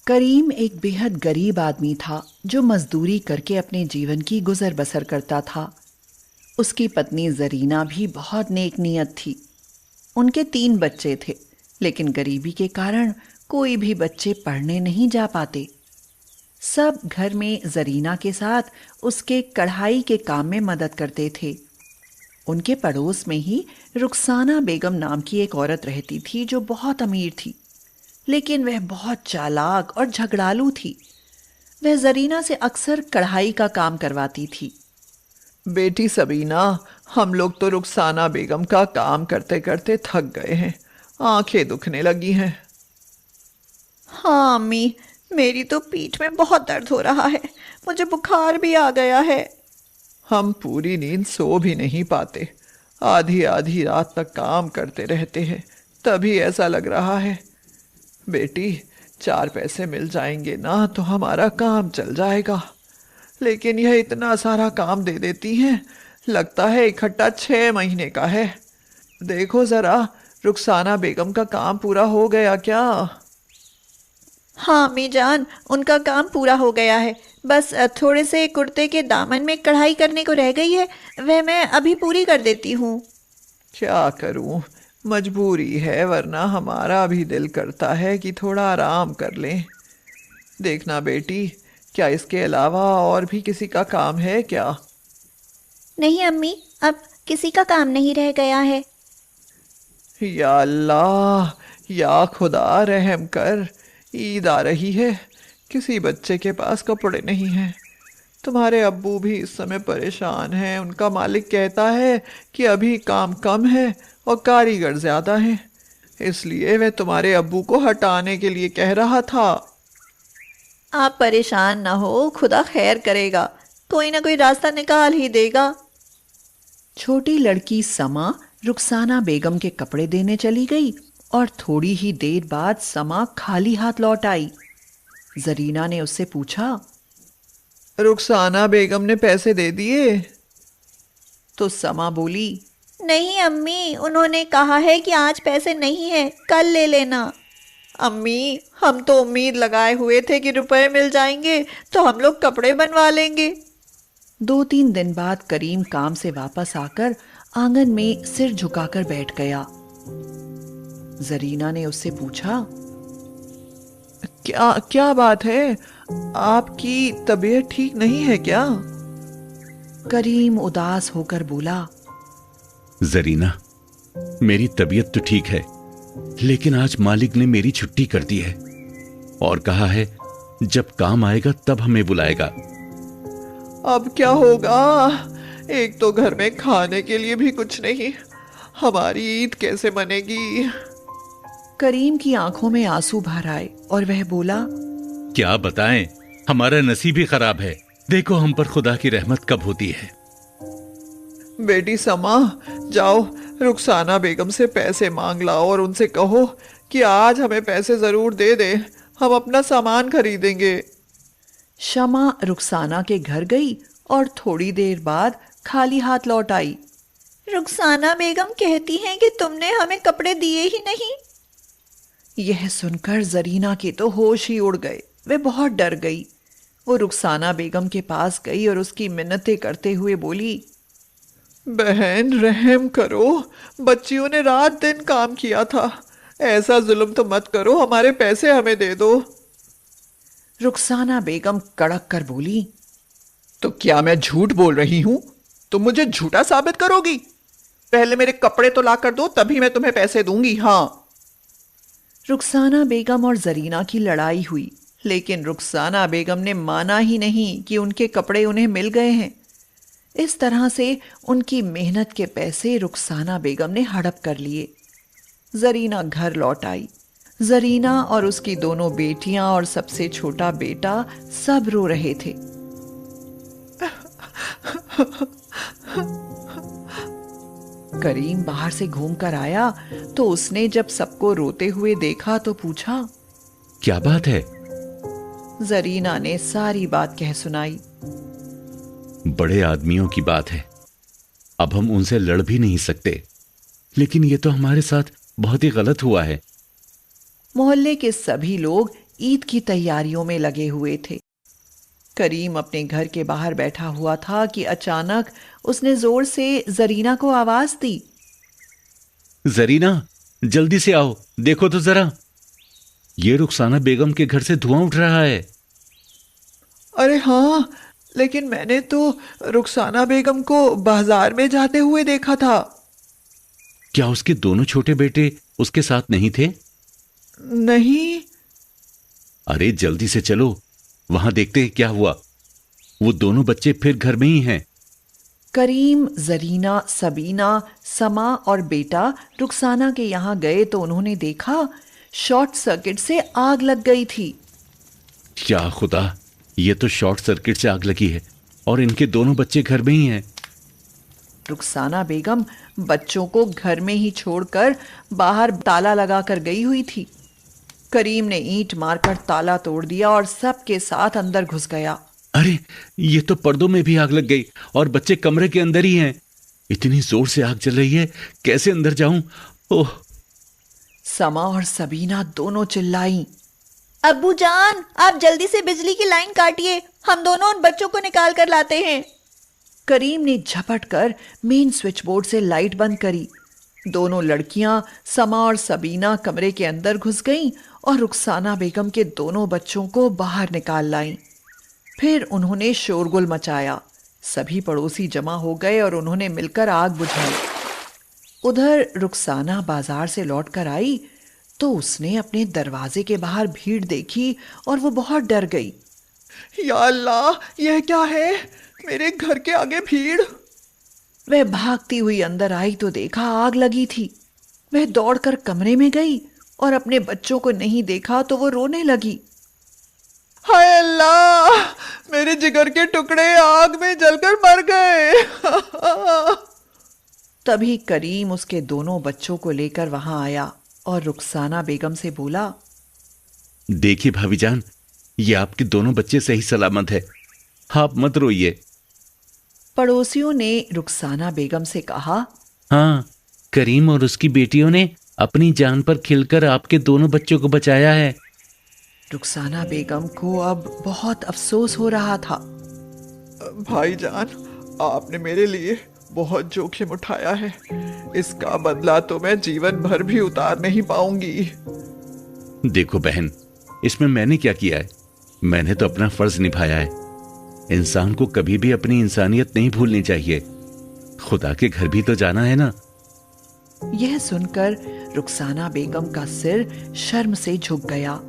करीम एक बेहद गरीब आदमी था जो मजदूरी करके अपने जीवन की गुजर बसर करता था। उसकी पत्नी जरीना भी बहुत नेक नियत थी। उनके 3 बच्चे थे, लेकिन गरीबी के कारण कोई भी बच्चे पढ़ने नहीं जा पाते। सब घर में जरीना के साथ उसके कढ़ाई के काम में मदद करते थे। उनके पड़ोस में ही रुखसाना बेगम नाम की एक औरत रहती थी जो बहुत अमीर थी, लेकिन वह बहुत चालाक और झगड़ालू थी। वह जरीना से अक्सर कढ़ाई का काम करवाती थी। बेटी सबीना, हम लोग तो रुखसाना बेगम का काम करते करते थक गए हैं, आंखें दुखने लगी हैं। हाँ अम्मी, मेरी तो पीठ में बहुत दर्द हो रहा है। मुझे बुखार भी आ गया है। हम पूरी नींद सो भी नहीं पाते, आधी आधी रात तक काम करते रहते हैं, तभी ऐसा लग रहा है। बेटी, 4 पैसे मिल जाएंगे ना तो हमारा काम चल जाएगा, लेकिन यह इतना सारा काम दे देती हैं, लगता है इकट्ठा 6 महीने का है। देखो जरा, रुखसाना बेगम का काम पूरा हो गया क्या? हाँ अम्मी जान, उनका काम पूरा हो गया है। बस थोड़े से कुर्ते के दामन में कढ़ाई करने को रह गई है, वह मैं अभी पूरी कर देती हूँ। क्या करूं, मजबूरी है, वरना हमारा भी दिल करता है कि थोड़ा आराम कर लें। देखना बेटी, क्या इसके अलावा और भी किसी का काम है क्या? नहीं अम्मी, अब किसी का काम नहीं रह गया है। या अल्लाह, या खुदा रहम कर। ईद आ रही है, किसी बच्चे के पास कपड़े नहीं हैं। तुम्हारे अब्बू भी इस समय परेशान हैं। उनका मालिक कहता है कि अभी काम कम है और कारीगर ज़्यादा हैं, इसलिए वह तुम्हारे अब्बू को हटाने के लिए कह रहा था। आप परेशान ना हो, खुदा खैर करेगा, कोई ना कोई रास्ता निकाल ही देगा। छोटी लड़की समा रुखसाना बेगम के कपड़े देने चली गई और थोड़ी ही देर बाद समा खाली हाथ लौट आई। जरीना ने उससे पूछा, रुखसाना बेगम ने पैसे दे दिए? तो समा बोली, नहीं अम्मी, उन्होंने कहा है कि आज पैसे नहीं है, कल ले लेना। अम्मी, हम तो उम्मीद लगाए हुए थे कि रुपए मिल जाएंगे तो हम लोग कपड़े बनवा लेंगे। 2-3 दिन बाद करीम काम से वापस आकर आंगन में सिर झुकाकर बैठ गया। जरीना ने उससे पूछा, क्या क्या बात है? आपकी तबीयत ठीक नहीं है क्या? करीम उदास होकर बोला, जरीना, मेरी तबीयत तो ठीक है, लेकिन आज मालिक ने मेरी छुट्टी कर दी है और कहा है जब काम आएगा तब हमें बुलाएगा। अब क्या होगा? एक तो घर में खाने के लिए भी कुछ नहीं, हमारी ईद कैसे मनेगी? करीम की आंखों में आंसू भर आए और वह बोला, क्या बताएं, हमारा नसीब ही खराब है। देखो हम पर खुदा की रहमत कब होती है। बेटी समा, जाओ रुखसाना बेगम से पैसे मांग लाओ और उनसे कहो कि आज हमें पैसे जरूर दे दे, हम अपना सामान खरीदेंगे। शमा रुखसाना के घर गई और थोड़ी देर बाद खाली हाथ लौट आई। रुखसाना बेगम कहती हैं कि तुमने हमें कपड़े दिए ही नहीं। यह सुनकर जरीना के तो होश ही उड़ गए। वे बहुत डर गई। वो रुखसाना बेगम के पास गई और उसकी मिन्नतें करते हुए बोली, बहन रहम करो, बच्चियों ने रात दिन काम किया था, ऐसा जुल्म तो मत करो, हमारे पैसे हमें दे दो। रुखसाना बेगम कड़क कर बोली, तो क्या मैं झूठ बोल रही हूं? तुम मुझे झूठा साबित करोगी? पहले मेरे कपड़े तो ला कर दो, तभी मैं तुम्हें पैसे दूंगी। हाँ। रुखसाना बेगम और जरीना की लड़ाई हुई, लेकिन रुखसाना बेगम ने माना ही नहीं कि उनके कपड़े उन्हें मिल गए हैं। इस तरह से उनकी मेहनत के पैसे रुखसाना बेगम ने हड़प कर लिए। जरीना घर लौट आई। जरीना और उसकी दोनों बेटियां और सबसे छोटा बेटा सब रो रहे थे। करीम बाहर से घूमकर आया तो उसने जब सबको रोते हुए देखा तो पूछा, क्या बात है? जरीना ने सारी बात कह सुनाई। बड़े आदमियों की बात है, अब हम उनसे लड़ भी नहीं सकते, लेकिन ये तो हमारे साथ बहुत ही गलत हुआ है। मोहल्ले के सभी लोग ईद की तैयारियों में लगे हुए थे। करीम अपने घर के बाहर बैठा हुआ था कि अचानक उसने जोर से जरीना को आवाज दी। जरीना, जल्दी से आओ, देखो तो जरा, ये रुखसाना बेगम के घर से धुआं उठ रहा है। अरे हाँ, लेकिन मैंने तो रुखसाना बेगम को बाजार में जाते हुए देखा था। क्या उसके दोनों छोटे बेटे उसके साथ नहीं थे? नहीं। अरे जल्दी से चलो, वहां देखते हैं क्या हुआ। वो दोनों बच्चे फिर घर में ही हैं। करीम, जरीना, सबीना, समा और बेटा रुखसाना के यहाँ गए तो उन्होंने देखा शॉर्ट सर्किट से आग लग गई थी। क्या खुदा, ये तो शॉर्ट सर्किट से आग लगी है और इनके दोनों बच्चे घर में ही हैं। रुखसाना बेगम बच्चों को घर में ही छोड़कर बाहर ताला लगाकर गई हुई थी। करीम ने ईंट मारकर ताला तोड़ दिया और सबके साथ अंदर घुस गया। अरे, ये तो पर्दों में भी आग लग गई और बच्चे कमरे के अंदर ही हैं। इतनी जोर से आग जल रही है, कैसे अंदर जाऊं? ओह! समा और सबीना दोनों चिल्लाई। अब्बू जान, आप जल्दी से बिजली की लाइन काटिए, हम दोनों उन बच्चों को निकाल कर लाते हैं। करीम ने झपट कर मेन स्विच बोर्ड से लाइट बंद करी। दोनों लड़कियां समा और सबीना कमरे के अंदर घुस गईं और रुखसाना बेगम के दोनों बच्चों को बाहर निकाल लाईं। फिर उन्होंने शोरगुल मचाया। सभी पड़ोसी जमा हो गए और उन्होंने मिलकर आग बुझाई। उधर रुखसाना बाजार से लौटकर आई तो उसने अपने दरवाजे के बाहर भीड़ देखी और वो बहुत डर गई। या अल्लाह, यह क्या है? मेरे घर के आगे भीड़। वह भागती हुई अंदर आई तो देखा आग लगी थी। वह दौड़कर कमरे में गई और अपने बच्चों को नहीं देखा तो वो रोने लगी। हाय अल्लाह, मेरे जिगर के टुकड़े आग में जलकर मर गए। तभी करीम उसके दोनों बच्चों को लेकर वहां आया और रुखसाना बेगम से बोला, देखिए भाभीजान, ये आपके दोनों बच्चे सही सलामत है, आप मत रोइए। पड़ोसियों ने रुखसाना बेगम से कहा, हाँ, करीम और उसकी बेटियों ने अपनी जान पर खिलकर आपके दोनों बच्चों को बचाया है। रुखसाना बेगम को अब बहुत अफसोस हो रहा था। भाईजान, आपने मेरे लिए बहुत जोखिम उठाया है। इसका बदला तो मैं जीवन भर भी उतार नहीं पाऊंगी। देखो बहन, इसमें मैंने क्या किया है? मैंने तो अपना फर्ज निभाया है। इंसान को कभी भी अपनी इंसानियत नहीं भूलनी चाहिए। खुदा के घर भी तो जाना है ना। यह सुनकर रुखसाना बेगम का सिर शर्म से झुक गया।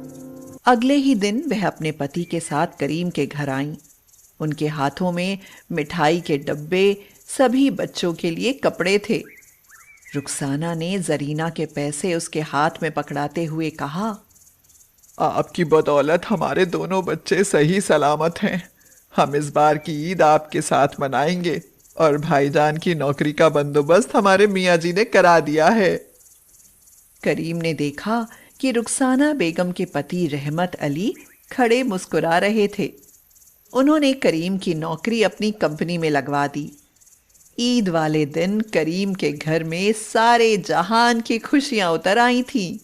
अगले ही दिन वह अपने पति के साथ करीम के घर आईं। उनके हाथों में मिठाई के डब्बे, सभी बच्चों के लिए कपड़े थे। रुखसाना ने जरीना के पैसे उसके हाथ में पकड़ाते हुए कहा, आपकी बदौलत हमारे दोनों बच्चे सही सलामत हैं। हम इस बार की ईद आपके साथ मनाएंगे और भाईजान की नौकरी का बंदोबस्त हमारे मियाँ जी ने करा दिया है। करीम ने देखा कि रुखसाना बेगम के पति रहमत अली खड़े मुस्कुरा रहे थे। उन्होंने करीम की नौकरी अपनी कंपनी में लगवा दी। ईद वाले दिन करीम के घर में सारे जहान की खुशियां उतर आई थीं।